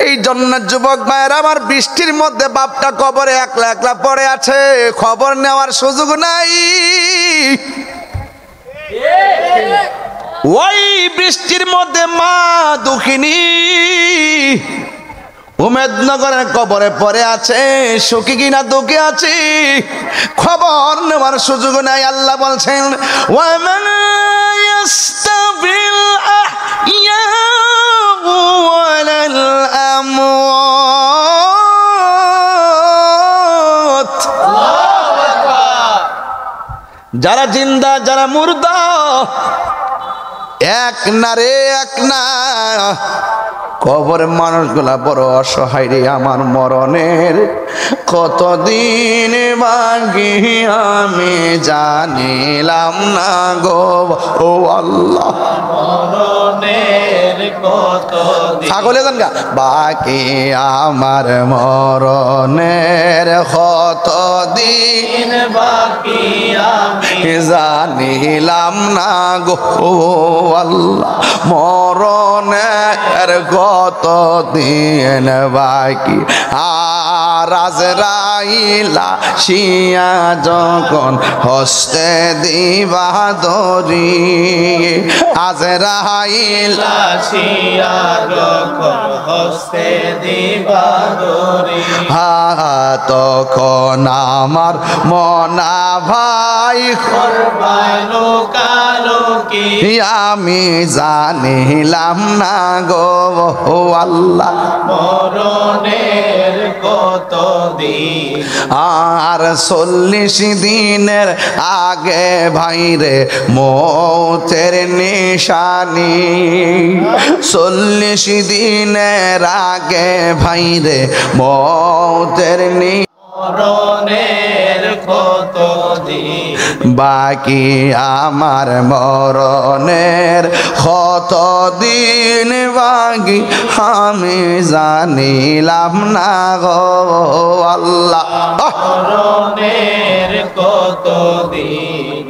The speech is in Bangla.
এই জন্য যুবক ভাইয়েরা আমার, বৃষ্টির মধ্যে বাপটা কবরে একলা একলা পড়ে আছে, খবর নেওয়ার সুযোগ নাই। ওই বৃষ্টির মধ্যে মা দুঃখিনী উমেদনগরের কবরে পড়ে আছে, সুখী কিনা দুঃখী আছে, খবর নেওয়ার সুযোগ নাই। আল্লাহ বলছেন, ওয়ামান ইয়াস্তাবিল আহইয়া ওয়ালাল আমওয়াত, যারা জিন্দা যারা মুর্দা এক না রে, এক না। কবরের মানুষগুলা বড় অসহায় রে। আমার মরণের কতদিন বাকি আমি জানিলাম না গো ও আল্লাহ, মরণের কতদিন ছাগলে জান গা, বাকি আমার মরণের কতদিন বাকি আমি জানিলাম না গো আল্লাহ, মরণের কতদিন বাকি। আর আজরাইলা শিয়া যখন হস্তে দিবা ধরি, আজরাইলা লাশিয়া যখন হস্তে দিবা ধরি, তখন আমার মনা ভাই করবাই লোকালোকি আমি জানিলাম না গো আল্লাহ, মরণের কতদিন আর 40 দিনের আগে ভাইরে মৌতের নিশানি, 40 দিনের আগে ভাইরে মৌতের মরণের কতদিন বাকি আমার মরণের কতদিন বাকি আমি জানিলাম না গো আল্লাহ। মরণের কতদিন